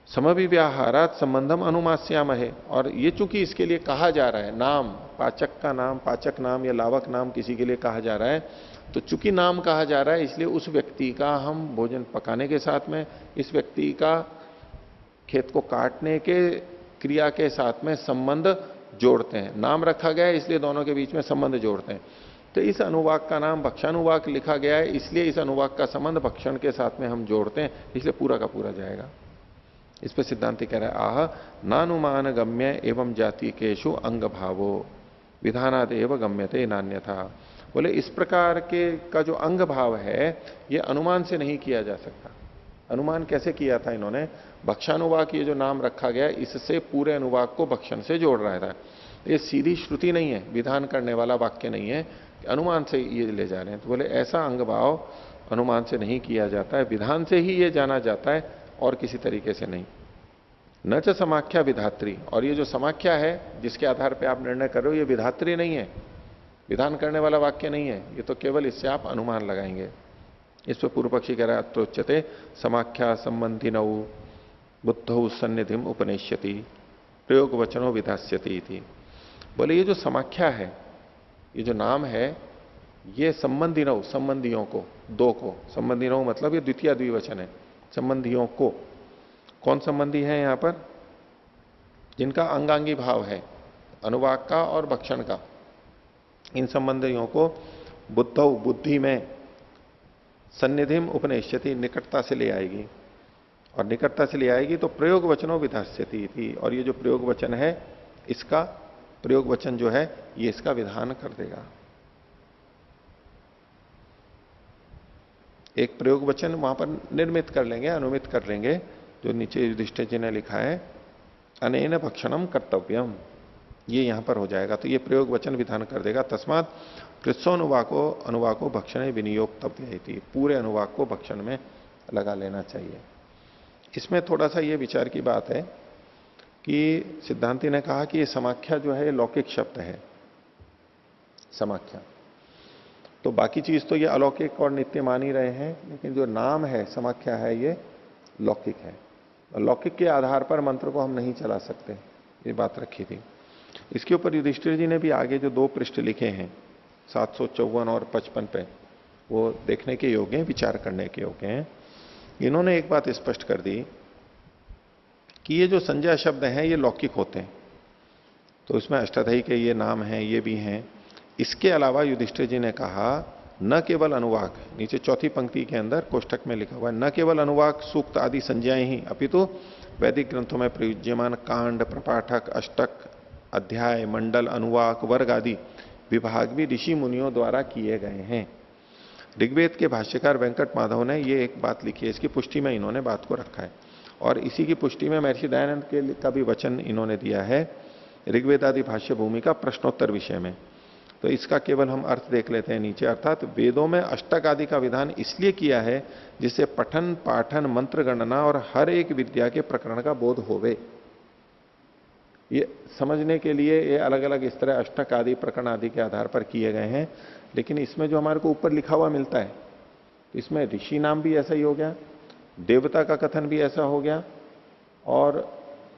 समभिव्याहारात संबंधम अनुमास्याम है, और ये चूंकि इसके लिए कहा जा रहा है, नाम पाचक का नाम, पाचक नाम या लावक नाम किसी के लिए कहा जा रहा है, तो चूंकि नाम कहा जा रहा है इसलिए उस व्यक्ति का हम भोजन पकाने के साथ में, इस व्यक्ति का खेत को काटने के क्रिया के साथ में संबंध जोड़ते हैं। नाम रखा गया है इसलिए दोनों के बीच में संबंध जोड़ते हैं। तो इस अनुवाक का नाम भक्षानुवाक लिखा गया है, इसलिए इस अनुवाक का संबंध भक्षण के साथ में हम जोड़ते हैं, इसलिए पूरा का पूरा जाएगा। इस पर सिद्धांति कह रहा है आह नानुमान गम्य एवं जाति केशु अंग भावो विधानाद एव गम्यते नान्यथा, बोले इस प्रकार के का जो अंग भाव है ये अनुमान से नहीं किया जा सकता। अनुमान कैसे किया था इन्होंने? भक्षानुवाक ये जो नाम रखा गया इससे पूरे अनुवाक को भक्षण से जोड़ रहा था। ये सीधी श्रुति नहीं है, विधान करने वाला वाक्य नहीं है, अनुमान से ये ले जा रहे हैं। तो बोले ऐसा अंग भाव अनुमान से नहीं किया जाता है, विधान से ही ये जाना जाता है और किसी तरीके से नहीं। न च समाख्या विधात्री, और ये जो समाख्या है जिसके आधार पर आप निर्णय कर रहे हो ये विधात्री नहीं है, विधान करने वाला वाक्य नहीं है, ये तो केवल इससे आप अनुमान लगाएंगे। इस पर पूर्व पक्षी कह रहा है अत्रोच्यते समाख्या संबंधी नौ बुद्धौ सन्निधिम उपनिष्यति प्रयोग वचनों विधास्यति थी। बोले ये जो समाख्या है, ये जो नाम है, ये संबंधी नौ, संबंधियों को, दो को, संबंधी नौ मतलब ये द्वितीय द्विवचन है, संबंधियों को। कौन संबंधी है यहां पर? जिनका अंगांगी भाव है, अनुवाक का और भक्षण का, इन संबंधियों को बुद्धौ, बुद्धि में, सन्निधिम उपनिष्यति, निकटता से ले आएगी, और निकटता से ले आएगी तो प्रयोग वचनों विधास्यति थी, और ये जो प्रयोग वचन है इसका, प्रयोग वचन जो है ये इसका विधान कर देगा। एक प्रयोग वचन वहां पर निर्मित कर लेंगे, अनुमित कर लेंगे, जो नीचे युधिष्ठिर जी ने लिखा है अनेन भक्षणम कर्तव्यम, ये यहां पर हो जाएगा, तो ये प्रयोग वचन विधान कर देगा। तस्मात कृत्सोनुवाको अनुवाको भक्षण विनियोक्तव्य थी, पूरे अनुवाक को भक्षण में लगा लेना चाहिए। इसमें थोड़ा सा ये विचार की बात है कि सिद्धांति ने कहा कि ये समाख्या जो है लौकिक शब्द है, समाख्या, तो बाकी चीज तो ये अलौकिक और नित्य मान ही रहे हैं, लेकिन जो नाम है समाख्या है ये लौकिक है, और लौकिक के आधार पर मंत्र को हम नहीं चला सकते, ये बात रखी थी। इसके ऊपर युधिष्ठिर जी ने भी आगे जो 2 पृष्ठ लिखे हैं 754 और 55 पे, वो देखने के योग्य हैं, विचार करने के योग्य हैं। इन्होंने एक बात स्पष्ट कर दी कि ये जो संज्ञा शब्द हैं ये लौकिक होते हैं, तो इसमें अष्टाध्यायी के ये नाम हैं, ये भी हैं। इसके अलावा युधिष्ठिर जी ने कहा न केवल अनुवाक, नीचे चौथी पंक्ति के अंदर कोष्ठक में लिखा हुआ है, न केवल अनुवाक सूक्त आदि संज्ञाएं ही अपितु वैदिक ग्रंथों में प्रयुज्यमान कांड, प्रपाठक, अष्टक, अध्याय, मंडल, अनुवाक, वर्ग आदि विभाग भी ऋषि मुनियों द्वारा किए गए हैं। ऋग्वेद के भाष्यकार वेंकट माधव ने ये एक बात लिखी है, इसकी पुष्टि में इन्होंने बात को रखा है, और इसी की पुष्टि में महर्षि दयानंद के का भी वचन इन्होंने दिया है ऋग्वेद आदि भाष्य भूमि का प्रश्नोत्तर विषय में। तो इसका केवल हम अर्थ देख लेते हैं नीचे, अर्थात वेदों में अष्टक आदि का विधान इसलिए किया है जिससे पठन, पाठन, मंत्र गणना और हर एक विद्या के प्रकरण का बोध होवे। ये समझने के लिए ये अलग अलग इस तरह अष्टक आदि प्रकरण आदि के आधार पर किए गए हैं। लेकिन इसमें जो हमारे को ऊपर लिखा हुआ मिलता है, इसमें ऋषि नाम भी ऐसा ही हो गया, देवता का कथन भी ऐसा हो गया, और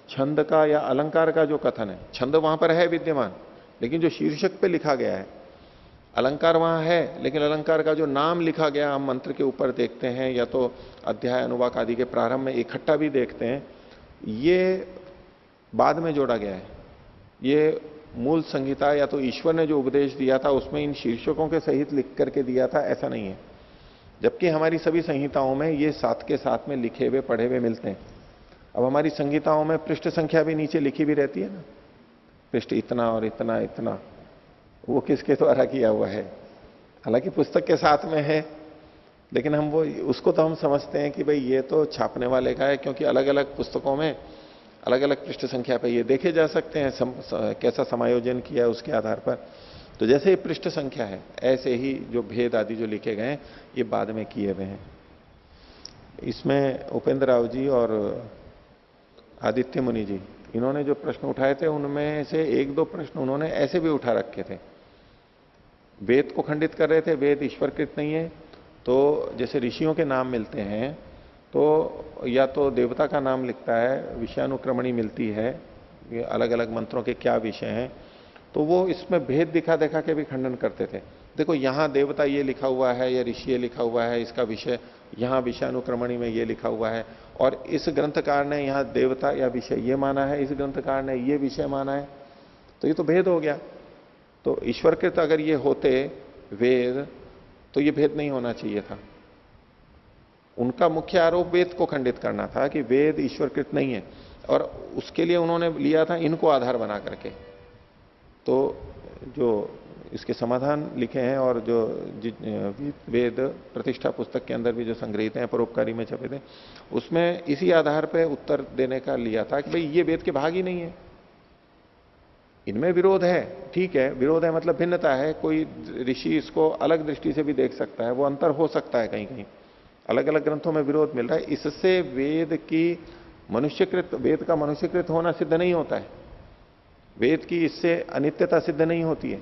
छंद का या अलंकार का जो कथन है, छंद वहां पर है विद्यमान, लेकिन जो शीर्षक पे लिखा गया है, अलंकार वहां है, लेकिन अलंकार का जो नाम लिखा गया हम मंत्र के ऊपर देखते हैं, या तो अध्याय, अनुवाक आदि के प्रारंभ में इकट्ठा भी देखते हैं, ये बाद में जोड़ा गया है। ये मूल संहिता या तो ईश्वर ने जो उपदेश दिया था उसमें इन शीर्षकों के सहित लिख करके दिया था, ऐसा नहीं है। जबकि हमारी सभी संहिताओं में ये साथ के साथ में लिखे हुए पढ़े हुए मिलते हैं। अब हमारी संहिताओं में पृष्ठ संख्या भी नीचे लिखी भी रहती है ना, पृष्ठ इतना और इतना इतना, वो किसके द्वारा किया हुआ है, हालांकि पुस्तक के साथ में है, लेकिन हम वो उसको तो हम समझते हैं कि भाई ये तो छापने वाले का है, क्योंकि अलग अलग पुस्तकों में अलग अलग पृष्ठ संख्या पे ये देखे जा सकते हैं कैसा समायोजन किया है उसके आधार पर। तो जैसे ही पृष्ठ संख्या है, ऐसे ही जो भेद आदि जो लिखे गए हैं ये बाद में किए हुए हैं। इसमें उपेंद्र राव जी और आदित्य मुनि जी, इन्होंने जो प्रश्न उठाए थे उनमें से एक दो प्रश्न उन्होंने ऐसे भी उठा रखे थे। वेद को खंडित कर रहे थे, वेद ईश्वरकृत नहीं है, तो जैसे ऋषियों के नाम मिलते हैं तो या तो देवता का नाम लिखता है, विषयानुक्रमणी मिलती है, ये अलग अलग मंत्रों के क्या विषय हैं, तो वो इसमें भेद दिखा दिखा के भी खंडन करते थे। देखो यहां देवता ये लिखा हुआ है या ऋषि ये लिखा हुआ है, इसका विषय यहां विषयानुक्रमणी में ये लिखा हुआ है, और इस ग्रंथकार ने यहां देवता या विषय ये माना है, इस ग्रंथकार ने ये विषय माना है, तो ये तो भेद हो गया। तो ईश्वरकृत अगर ये होते वेद तो ये भेद नहीं होना चाहिए था। उनका मुख्य आरोप वेद को खंडित करना था कि वेद ईश्वरकृत नहीं है, और उसके लिए उन्होंने लिया था इनको आधार बना करके। तो जो इसके समाधान लिखे हैं और जो वेद प्रतिष्ठा पुस्तक के अंदर भी जो संग्रहित हैं, परोपकारी में छपे थे, उसमें इसी आधार पर उत्तर देने का लिया था कि भाई ये वेद के भाग ही नहीं है। इनमें विरोध है, ठीक है, विरोध है मतलब भिन्नता है, कोई ऋषि इसको अलग दृष्टि से भी देख सकता है, वो अंतर हो सकता है, कहीं कहीं अलग अलग ग्रंथों में विरोध मिल रहा है। इससे वेद की मनुष्यकृत, वेद का मनुष्यकृत होना सिद्ध नहीं होता है, वेद की इससे अनित्यता सिद्ध नहीं होती है।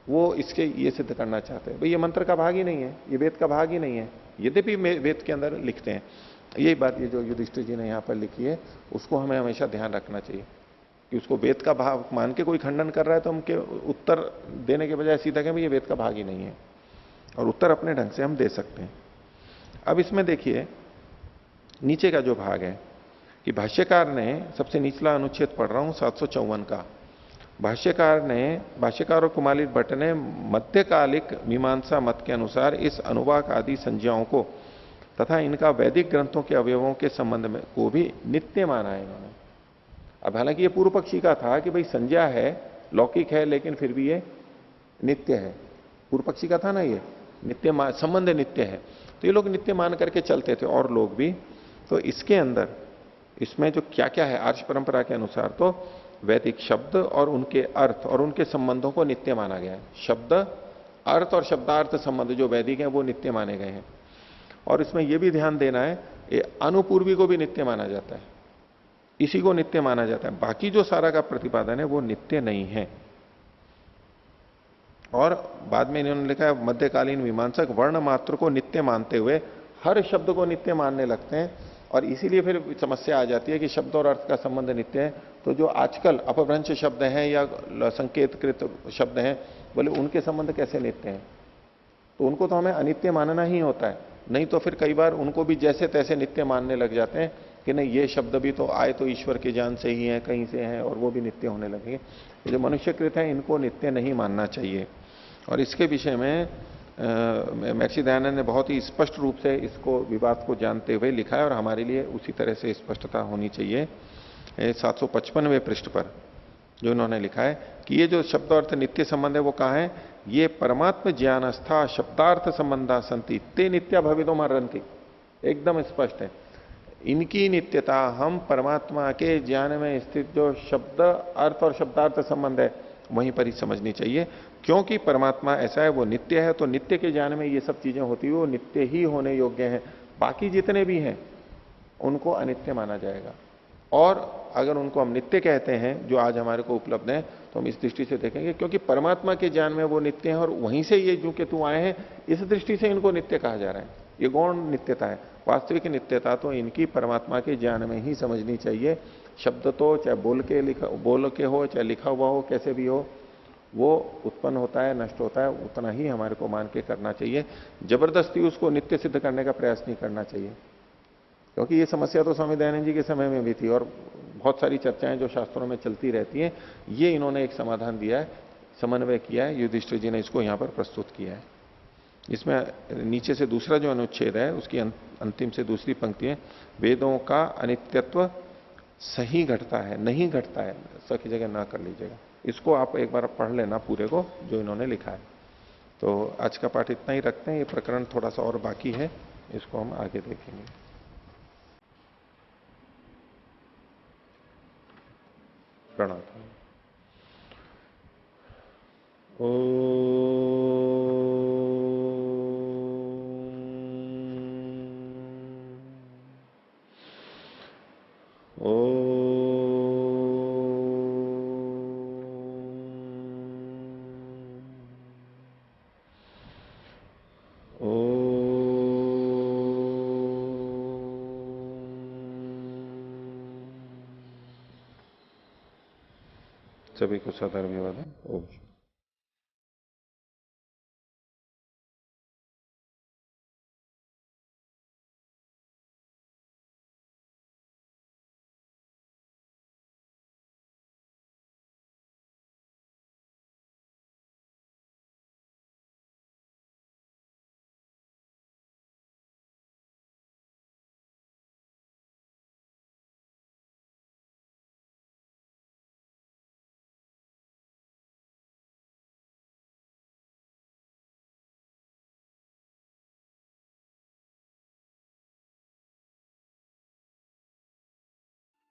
वो इसके ये सिद्ध करना चाहते हैं भाई ये मंत्र का भाग ही नहीं है, ये वेद का भाग ही नहीं है, यद्यपि वेद के अंदर लिखते हैं। यही बात ये जो युधिष्ठिर जी ने यहां पर लिखी है उसको हमें हमेशा ध्यान रखना चाहिए कि उसको वेद का भाग मान के कोई खंडन कर रहा है तो हमके उत्तर देने के बजाय सीधा कहें ये वेद का भाग ही नहीं है, और उत्तर अपने ढंग से हम दे सकते हैं। अब इसमें देखिए नीचे का जो भाग है कि भाष्यकार ने, सबसे निचला अनुच्छेद पढ़ रहा हूं 754 का, भाष्यकार और कुमालित भट्ट ने मध्यकालिक मीमांसा मत के अनुसार इस अनुवाक आदि संज्ञाओं को तथा इनका वैदिक ग्रंथों के अवयवों के संबंध में को भी नित्य माना है इन्होंने। अब हालांकि ये पूर्व पक्षी का था कि भाई संज्ञा है, लौकिक है, लेकिन फिर भी ये नित्य है, पूर्व पक्षी का था ना, ये नित्य संबंध नित्य है, तो ये लोग नित्य मान करके चलते थे और लोग भी। तो इसके अंदर इसमें जो क्या क्या है आर्ष परंपरा के अनुसार, तो वैदिक शब्द और उनके अर्थ और उनके संबंधों को नित्य माना गया है। शब्द, अर्थ और शब्दार्थ संबंध जो वैदिक हैं वो नित्य माने गए हैं। और इसमें यह भी ध्यान देना है, ये अनुपूर्वी को भी नित्य माना जाता है, इसी को नित्य माना जाता है, बाकी जो सारा का प्रतिपादन है वो नित्य नहीं है। और बाद में इन्होंने लिखा है मध्यकालीन मीमांसक वर्ण मात्र को नित्य मानते हुए हर शब्द को नित्य मानने लगते हैं, और इसीलिए फिर समस्या आ जाती है कि शब्द और अर्थ का संबंध नित्य है। तो जो आजकल अपभ्रंश शब्द हैं या संकेतकृत शब्द हैं, बोले उनके संबंध कैसे नित्य हैं, तो उनको तो हमें अनित्य मानना ही होता है, नहीं तो फिर कई बार उनको भी जैसे तैसे नित्य मानने लग जाते हैं कि नहीं ये शब्द भी तो आए तो ईश्वर के ज्ञान से ही है, कहीं से है, और वो भी नित्य होने लगेंगे। ये जो मनुष्यकृत है इनको नित्य नहीं मानना चाहिए। और इसके विषय में महर्षि दयानंद ने बहुत ही स्पष्ट रूप से इसको विवाद को जानते हुए लिखा है, और हमारे लिए उसी तरह से स्पष्टता होनी चाहिए। 755वें पृष्ठ पर जो इन्होंने लिखा है कि ये जो शब्द अर्थ नित्य संबंध है वो कहा है, ये परमात्म ज्ञानस्था शब्दार्थ संबंधा संति ते नित्या भविदो मरंती, एकदम स्पष्ट है। इनकी नित्यता हम परमात्मा के ज्ञान में स्थित जो शब्द अर्थ और शब्दार्थ संबंध है वहीं पर ही समझनी चाहिए, क्योंकि परमात्मा ऐसा है, वो नित्य है, तो नित्य के ज्ञान में ये सब चीजें होती हुई वो नित्य ही होने योग्य हैं। बाकी जितने भी हैं उनको अनित्य माना जाएगा। और अगर उनको हम नित्य कहते हैं जो आज हमारे को उपलब्ध है, तो हम इस दृष्टि से देखेंगे क्योंकि परमात्मा के ज्ञान में वो नित्य है, और वहीं से ये जो केतु आए हैं इस दृष्टि से इनको नित्य कहा जा रहा है। ये गौण नित्यता है, वास्तविक नित्यता तो इनकी परमात्मा के ज्ञान में ही समझनी चाहिए। शब्द तो चाहे बोल के हो, चाहे लिखा हुआ हो, कैसे भी हो, वो उत्पन्न होता है, नष्ट होता है, उतना ही हमारे को मान के करना चाहिए। जबरदस्ती उसको नित्य सिद्ध करने का प्रयास नहीं करना चाहिए, क्योंकि ये समस्या तो स्वामी दयानंद जी के समय में भी थी, और बहुत सारी चर्चाएं जो शास्त्रों में चलती रहती हैं, ये इन्होंने एक समाधान दिया है, समन्वय किया है, युधिष्ठिर जी ने इसको यहां पर प्रस्तुत किया है। इसमें नीचे से दूसरा जो अनुच्छेद है उसकी अंतिम से दूसरी पंक्ति है, वेदों का अनित्यत्व सही घटता है, नहीं घटता है, स की जगह ना कर लीजिएगा। इसको आप एक बार पढ़ लेना पूरे को जो इन्होंने लिखा है। तो आज का पाठ इतना ही रखते हैं, ये प्रकरण थोड़ा सा और बाकी है, इसको हम आगे देखेंगे। प्रणाम। सभी को सदर्भ विवाद। ओम।